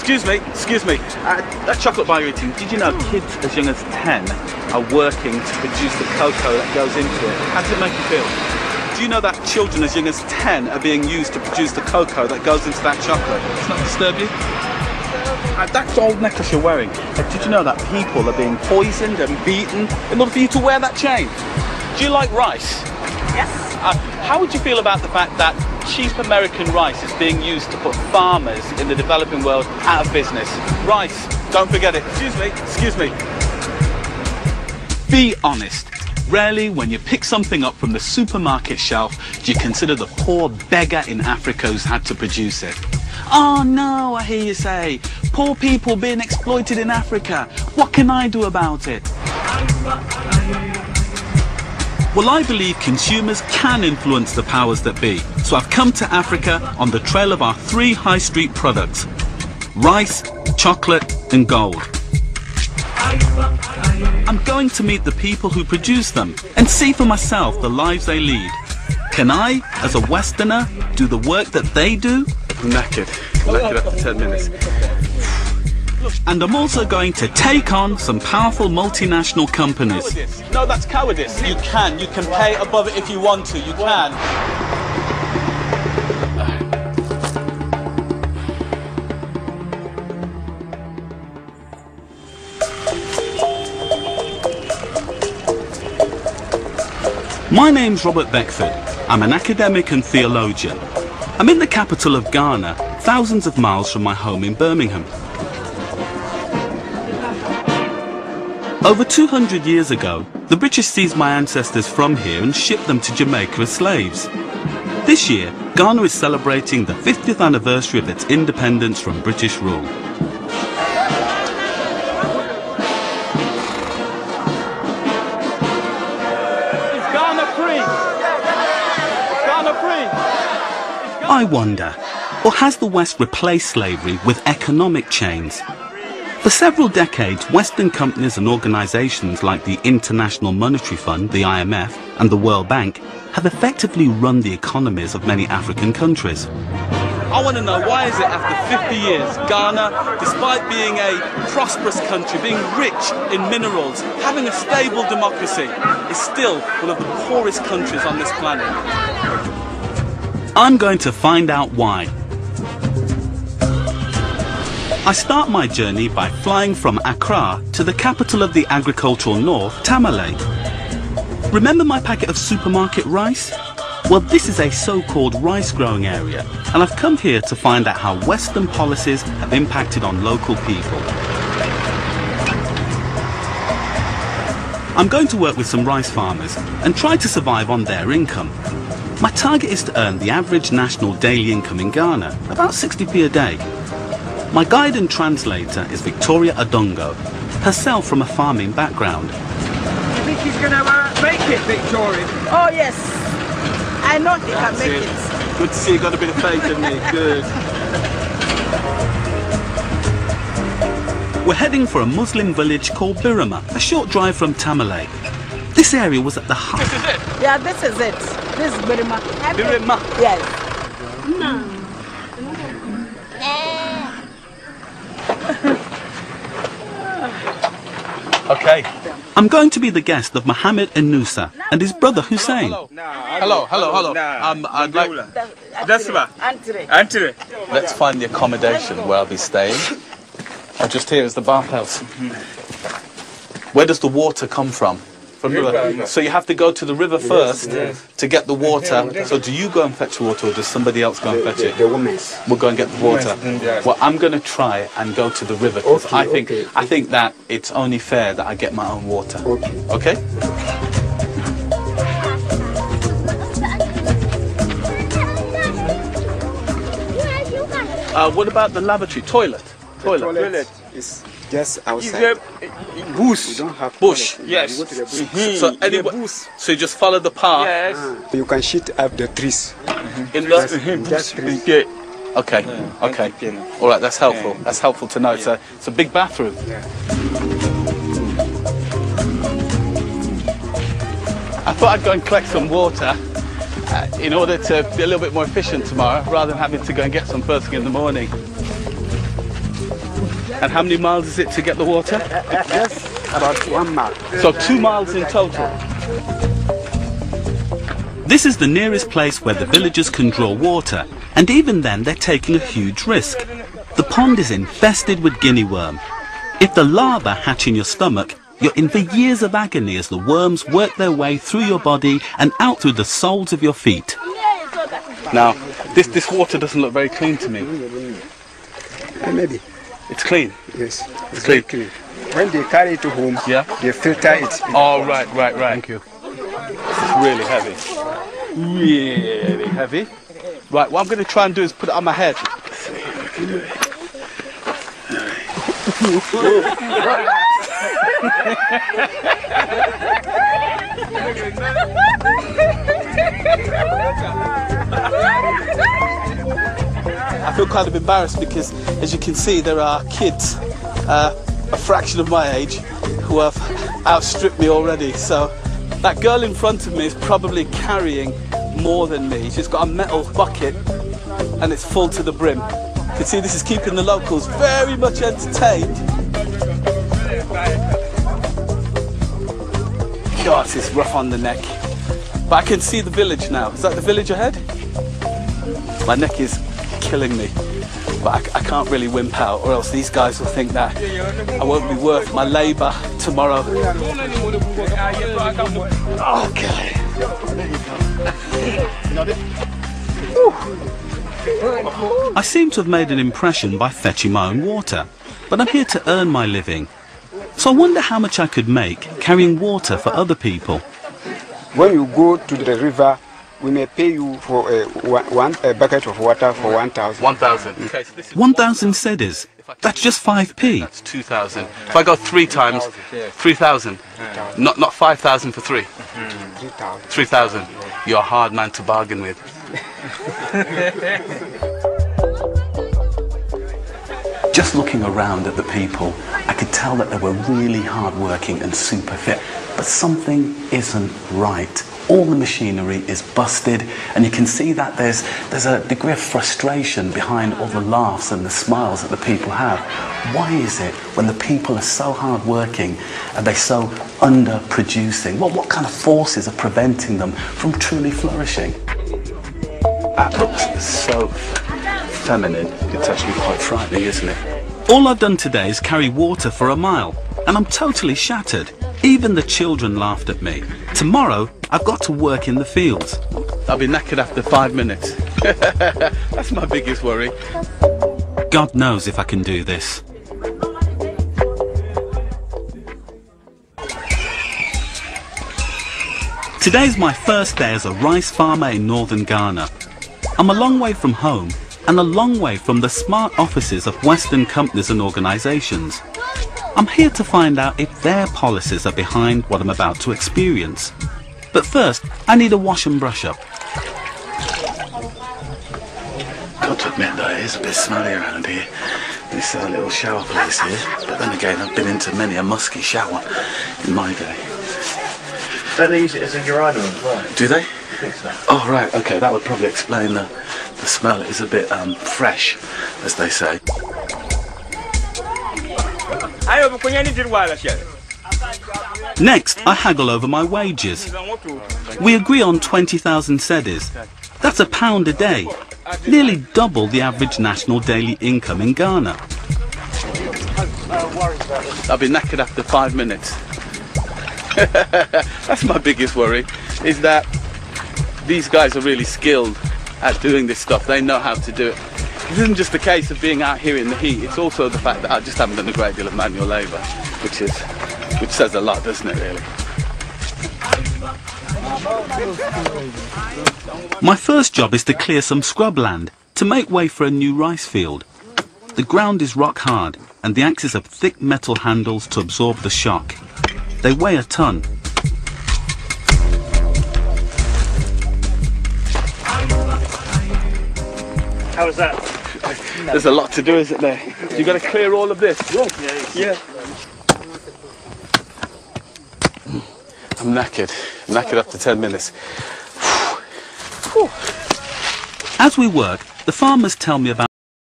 Excuse me. That chocolate bar you're eating, did you know kids as young as 10 are working to produce the cocoa that goes into it? How does it make you feel? Do you know that children as young as 10 are being used to produce the cocoa that goes into that chocolate? Does that disturb you? That old necklace you're wearing, did you know that people are being poisoned and beaten in order for you to wear that chain? Do you like rice? Yes. How would you feel about the fact that cheap American rice is being used to put farmers in the developing world out of business? Rice, don't forget it. Excuse me. Be honest. Rarely, when you pick something up from the supermarket shelf, do you consider the poor beggar in Africa who's had to produce it. Oh no, I hear you say. Poor people being exploited in Africa. What can I do about it? Well, I believe consumers can influence the powers that be. So I've come to Africa on the trail of our 3 high street products: rice, chocolate and gold. I'm going to meet the people who produce them and see for myself the lives they lead. Can I, as a Westerner, do the work that they do? I'm knackered after 10 minutes. And I'm also going to take on some powerful multinational companies. No, that's cowardice. You can pay above it if you want to, you can. My name's Robert Beckford. I'm an academic and theologian. I'm in the capital of Ghana, thousands of miles from my home in Birmingham. Over 200 years ago, the British seized my ancestors from here and shipped them to Jamaica as slaves. This year, Ghana is celebrating the 50th anniversary of its independence from British rule. Is Ghana free? Is Ghana free? I wonder, or has the West replaced slavery with economic chains? For several decades, Western companies and organisations like the International Monetary Fund, the IMF, and the World Bank have effectively run the economies of many African countries. I want to know, why is it after 50 years, Ghana, despite being a prosperous country, being rich in minerals, having a stable democracy, is still one of the poorest countries on this planet? I'm going to find out why. I start my journey by flying from Accra to the capital of the agricultural north, Tamale. Remember my packet of supermarket rice? Well, this is a so-called rice growing area, and I've come here to find out how Western policies have impacted on local people. I'm going to work with some rice farmers and try to survive on their income. My target is to earn the average national daily income in Ghana, about 60p a day. My guide and translator is Victoria Adongo, herself from a farming background. You think he's going to make it, Victoria? Oh, yes. I know he can make it. Good to see you got a bit of faith in me. Good. We're heading for a Muslim village called Birima, a short drive from Tamale. This area was at the heart. This is it? Yeah, this is it. This is Birima. Birima? Yes. No. Okay. I'm going to be the guest of Mohammed Enusa and his brother Hussein. Hello. I'd like... Let's find the accommodation where I'll be staying. Oh, just here is the bathhouse. Where does the water come from? From the river. So you have to go to the river first to get the water. So do you go and fetch water, or does somebody else go and fetch it? The women. We'll go and get the water. Well, I'm going to try and go to the river, because I think that it's only fair that I get my own water. Okay? What about the lavatory? Toilet is just outside. Bush. We don't have bush. toilet. Yes. You go to the bush. So anyway, so you just follow the path. Yes. You can shit up the trees. In the trees. Okay. All right. That's helpful. That's helpful to know. It's a big bathroom. I thought I'd go and collect some water in order to be a little bit more efficient tomorrow, rather than having to go and get some first thing in the morning. And how many miles is it to get the water? Just about 1 mile. So 2 miles in total. This is the nearest place where the villagers can draw water, and even then they're taking a huge risk. The pond is infested with guinea worm. If the larvae hatch in your stomach, you're in for years of agony as the worms work their way through your body and out through the soles of your feet. Now, this water doesn't look very clean to me. Maybe. It's clean? Yes. It's clean. When they carry it home, they filter it. Oh, right. Thank you. This is really heavy. Really heavy. Right, what I'm going to try and do is put it on my head. I feel kind of embarrassed because, as you can see, there are kids a fraction of my age who have outstripped me already. So that girl in front of me is probably carrying more than me. She's got a metal bucket and it's full to the brim. You can see this is keeping the locals very much entertained. God, this is rough on the neck. But I can see the village now. Is that the village ahead? My neck is killing me. But I can't really wimp out, or else these guys will think that I won't be worth my labour tomorrow. Okay. I seem to have made an impression by fetching my own water, but I'm here to earn my living. So I wonder how much I could make carrying water for other people. When you go to the river, we may pay you for a bucket of water for 1,000. 1,000. Okay, so 1,000 cedis. That's just 5p. That's 2,000. If I go 3 times, 3,000. Not 5,000 for 3. 3,000. 3,000. You're a hard man to bargain with. Just looking around at the people, I could tell that they were really hard-working and super fit. But something isn't right. All the machinery is busted, and you can see that there's a degree of frustration behind all the laughs and the smiles that the people have. Why is it when the people are so hard-working and they're so underproducing? What kind of forces are preventing them from truly flourishing? That looks so feminine. It's actually quite frightening, isn't it? All I've done today is carry water for a mile, and I'm totally shattered. Even the children laughed at me. Tomorrow, I've got to work in the fields. I'll be knackered after 5 minutes. That's my biggest worry. God knows if I can do this. Today's my first day as a rice farmer in northern Ghana. I'm a long way from home and a long way from the smart offices of Western companies and organisations. I'm here to find out if their policies are behind what I'm about to experience. But first, I need a wash and brush up. Got to admit though, it is a bit smelly around here. This little shower place here. But then again, I've been into many a musky shower in my day. Don't they use it as a urinal as well? Do they? I think so. Oh right, okay, that would probably explain the smell. It is a bit fresh, as they say. Next, I haggle over my wages. We agree on 20,000 cedis. That's £1 a day, nearly double the average national daily income in Ghana. I'll be knackered after 5 minutes. That's my biggest worry, is that these guys are really skilled at doing this stuff. They know how to do it. It isn't just a case of being out here in the heat, it's also the fact that I just haven't done a great deal of manual labour, which says a lot, doesn't it, really? My first job is to clear some scrubland to make way for a new rice field. The ground is rock hard and the axes have thick metal handles to absorb the shock. They weigh a ton. How was that? There's a lot to do, isn't there? You've got to clear all of this. Yeah. I'm knackered. I'm knackered after 10 minutes. As we work, the farmers tell me about